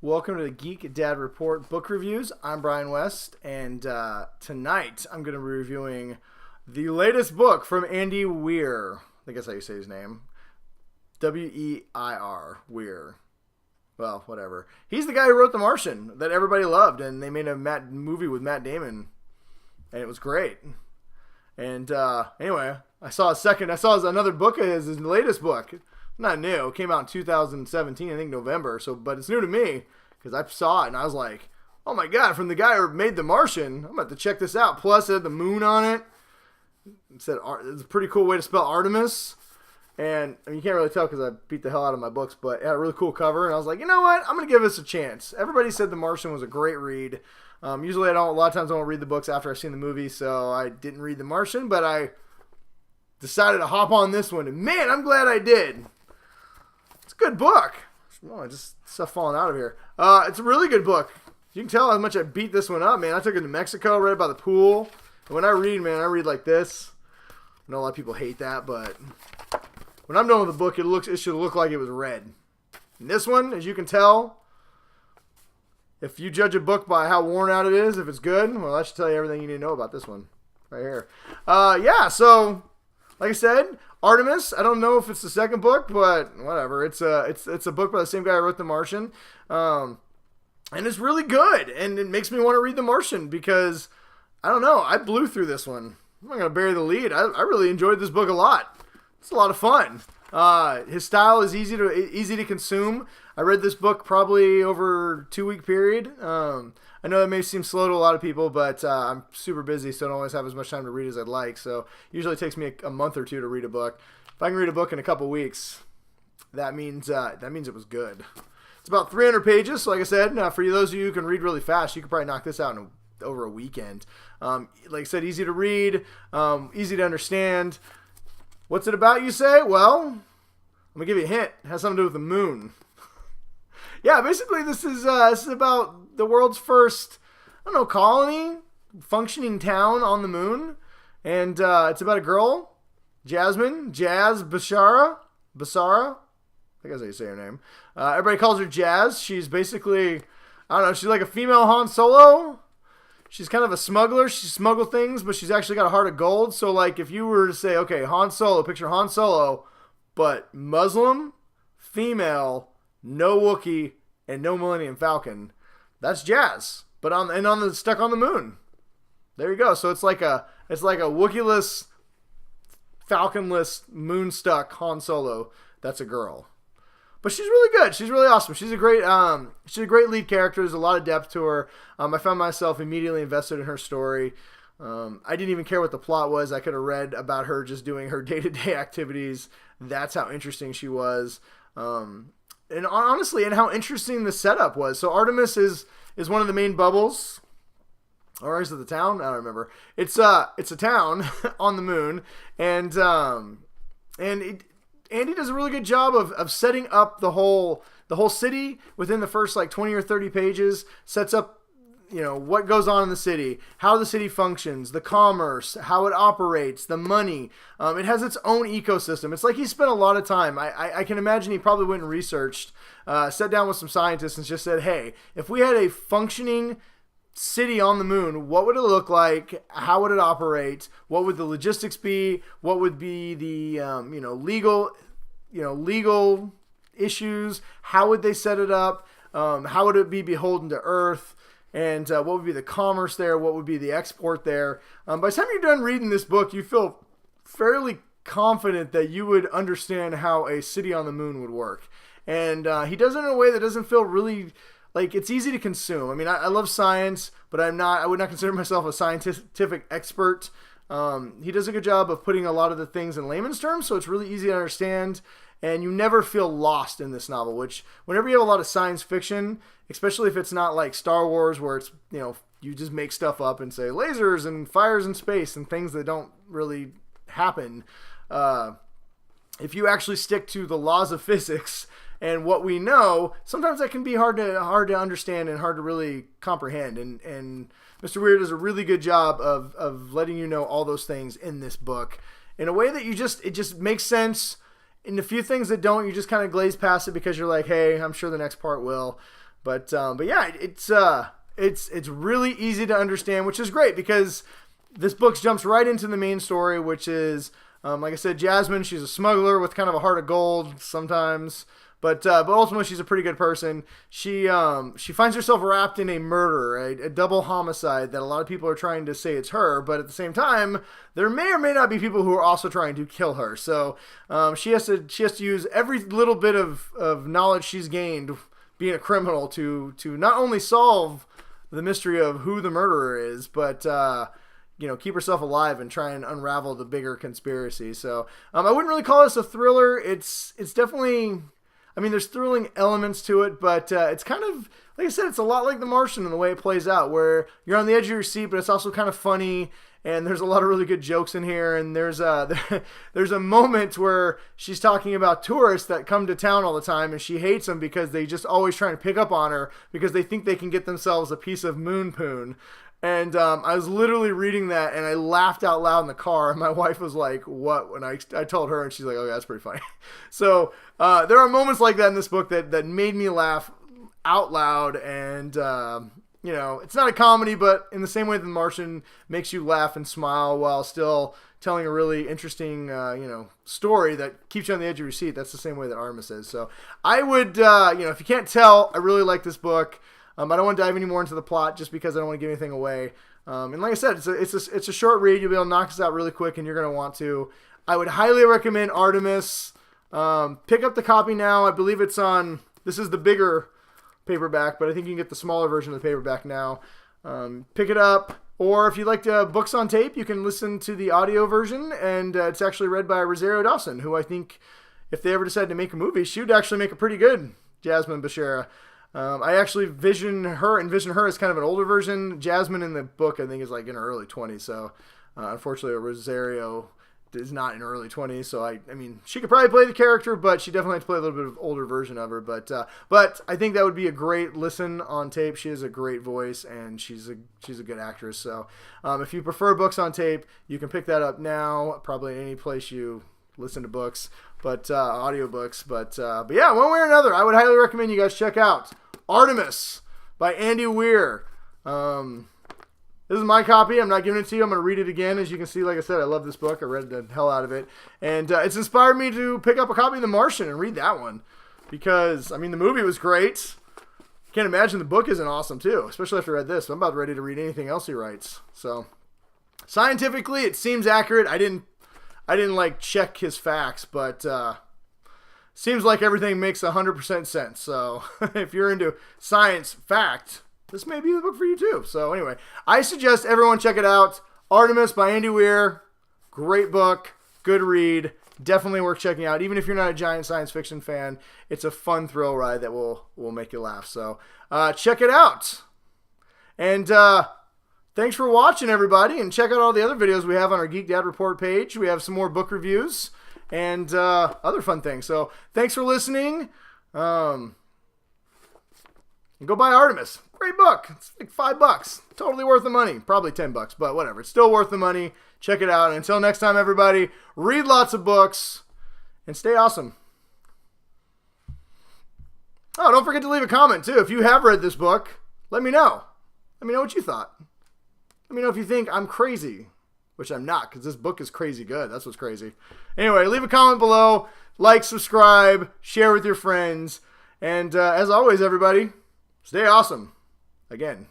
Welcome to the Geek Dad Report book reviews. I'm Brian West, and tonight I'm going to be reviewing the latest book from Andy Weir. I think that's how you say his name. W-E-I-R, Weir. Well, whatever. He's the guy who wrote The Martian that everybody loved, and they made a movie with Matt Damon, and it was great. And anyway, I saw another book of his latest book. Not new. It came out in 2017, I think November. But it's new to me because I saw it and I was like, "Oh my god!" From the guy who made The Martian, I'm about to check this out. Plus, it had the moon on it. It's a pretty cool way to spell Artemis. And I mean, you can't really tell because I beat the hell out of my books, but it had a really cool cover. And I was like, you know what? I'm gonna give this a chance. Everybody said The Martian was a great read. Usually, a lot of times I don't read the books after I've seen the movie, so I didn't read The Martian, but I decided to hop on this one, and man, I'm glad I did. It's a good book. Oh, just stuff falling out of here. It's a really good book. You can tell how much I beat this one up, man. I took it to Mexico, read it by the pool. And when I read, man, I read like this. I know a lot of people hate that, but when I'm done with the book, it should look like it was read. And this one, as you can tell, if you judge a book by how worn out it is, if it's good, well, that should tell you everything you need to know about this one right here. Yeah, so like I said, Artemis. I don't know if it's the second book, but whatever. It's a book by the same guy who wrote The Martian, and it's really good. And it makes me want to read The Martian because I don't know. I blew through this one. I'm not gonna bury the lead. I really enjoyed this book a lot. It's a lot of fun. His style is easy to consume. I read this book probably over a 2-week period. I know that may seem slow to a lot of people, but I'm super busy, so I don't always have as much time to read as I'd like. So usually it takes me a month or two to read a book. If I can read a book in a couple weeks, that means it was good. It's about 300 pages. So like I said, for those of you who can read really fast, you could probably knock this out in over a weekend. Like I said, easy to read, easy to understand. What's it about, you say? Well, I'm gonna give you a hint. It has something to do with the moon. Yeah, basically this is about the world's first, colony, functioning town on the moon. And it's about a girl, Jasmine Bashara. I think that's how you say her name. Everybody calls her Jazz. She's basically, she's like a female Han Solo. She's kind of a smuggler. She smuggles things, but she's actually got a heart of gold. So, like, if you were to say, okay, Han Solo, picture Han Solo, but Muslim, female, no Wookiee, and no Millennium Falcon, that's Jazz. But stuck on the moon. There you go. So it's like a Wookiee-less, Falcon-less, moon-stuck Han Solo. That's a girl. But she's really good. She's really awesome. She's a great lead character. There's a lot of depth to her. I found myself immediately invested in her story. I didn't even care what the plot was. I could have read about her just doing her day-to-day activities. That's how interesting she was. And honestly, and how interesting the setup was. So Artemis is one of the main bubbles. Or is it the town? I don't remember. It's a town on the moon, and Andy does a really good job of setting up the whole city within the first like 20 or 30 pages. Sets up, what goes on in the city, how the city functions, the commerce, how it operates, the money. It has its own ecosystem. It's like he spent a lot of time. I can imagine he probably went and researched, sat down with some scientists and just said, hey, if we had a functioning city on the moon, what would it look like? How would it operate? What would the logistics be? What would be the legal issues? How would they set it up? How would it be beholden to Earth? And what would be the commerce there? What would be the export there? By the time you're done reading this book, you feel fairly confident that you would understand how a city on the moon would work. And he does it in a way that doesn't feel really like it's easy to consume. I mean, I love science, but I would not consider myself a scientific expert. He does a good job of putting a lot of the things in layman's terms, so it's really easy to understand, and you never feel lost in this novel, which whenever you have a lot of science fiction, especially if it's not like Star Wars where it's, you just make stuff up and say lasers and fires in space and things that don't really happen. If you actually stick to the laws of physics and what we know, sometimes that can be hard to understand and hard to really comprehend. And Mr. Weir does a really good job of letting you know all those things in this book in a way that it just makes sense. And the few things that don't, you just kind of glaze past it because you're like, hey, I'm sure the next part will. But yeah, it's really easy to understand, which is great because this book jumps right into the main story, which is, like I said, Jasmine. She's a smuggler with kind of a heart of gold sometimes, but ultimately she's a pretty good person. She finds herself wrapped in a murder, a double homicide that a lot of people are trying to say it's her, but at the same time, there may or may not be people who are also trying to kill her. So she has to use every little bit of knowledge she's gained being a criminal to not only solve the mystery of who the murderer is, but keep herself alive and try and unravel the bigger conspiracy. So I wouldn't really call this a thriller. It's definitely, there's thrilling elements to it, but it's kind of, like I said, it's a lot like The Martian in the way it plays out, where you're on the edge of your seat, but it's also kind of funny. And there's a lot of really good jokes in here. And there's a moment where she's talking about tourists that come to town all the time, and she hates them because they just always trying to pick up on her because they think they can get themselves a piece of moon poon. And I was literally reading that, and I laughed out loud in the car. And my wife was like, "What?" When I told her, and she's like, "Oh, yeah, that's pretty funny." So there are moments like that in this book that made me laugh out loud. And it's not a comedy, but in the same way that The Martian makes you laugh and smile while still telling a really interesting, story that keeps you on the edge of your seat. That's the same way that Artemis is. So I would, if you can't tell, I really like this book. I don't want to dive any more into the plot just because I don't want to give anything away. And like I said, it's a short read. You'll be able to knock this out really quick, and you're going to want to. I would highly recommend Artemis. Pick up the copy now. I believe it's on, this is the bigger paperback, but I think you can get the smaller version of the paperback now. Pick it up, or if you like books on tape, you can listen to the audio version, and it's actually read by Rosario Dawson, who I think, if they ever decide to make a movie, she would actually make a pretty good Jasmine Bashara. I actually envision her as kind of an older version. Jasmine in the book, I think, is like in her early 20s, so unfortunately Rosario is not in her early 20s, so I mean, she could probably play the character, but she definitely has to play a little bit of older version of her, but I think that would be a great listen on tape. She has a great voice, and she's a good actress, so if you prefer books on tape, you can pick that up now, probably any place you listen to books, but audiobooks, but yeah, one way or another, I would highly recommend you guys check out Artemis by Andy Weir. This is my copy. I'm not giving it to you. I'm going to read it again. As you can see, like I said, I love this book. I read the hell out of it. And it's inspired me to pick up a copy of The Martian and read that one. Because, the movie was great. Can't imagine the book isn't awesome, too. Especially after I read this. I'm about ready to read anything else he writes. So, scientifically, it seems accurate. I didn't check his facts, but seems like everything makes 100% sense. So, if you're into science fact, this may be the book for you too. So anyway, I suggest everyone check it out. Artemis by Andy Weir. Great book. Good read. Definitely worth checking out. Even if you're not a giant science fiction fan, it's a fun thrill ride that will make you laugh. So check it out. And thanks for watching, everybody. And check out all the other videos we have on our Geek Dad Report page. We have some more book reviews and other fun things. So thanks for listening. And go buy Artemis. Great book. It's like $5. Totally worth the money. Probably $10, but whatever. It's still worth the money. Check it out. And until next time, everybody, read lots of books and stay awesome. Oh, don't forget to leave a comment, too. If you have read this book, let me know. Let me know what you thought. Let me know if you think I'm crazy, which I'm not, because this book is crazy good. That's what's crazy. Anyway, leave a comment below. Like, subscribe, share with your friends. And as always, everybody, stay awesome. Again.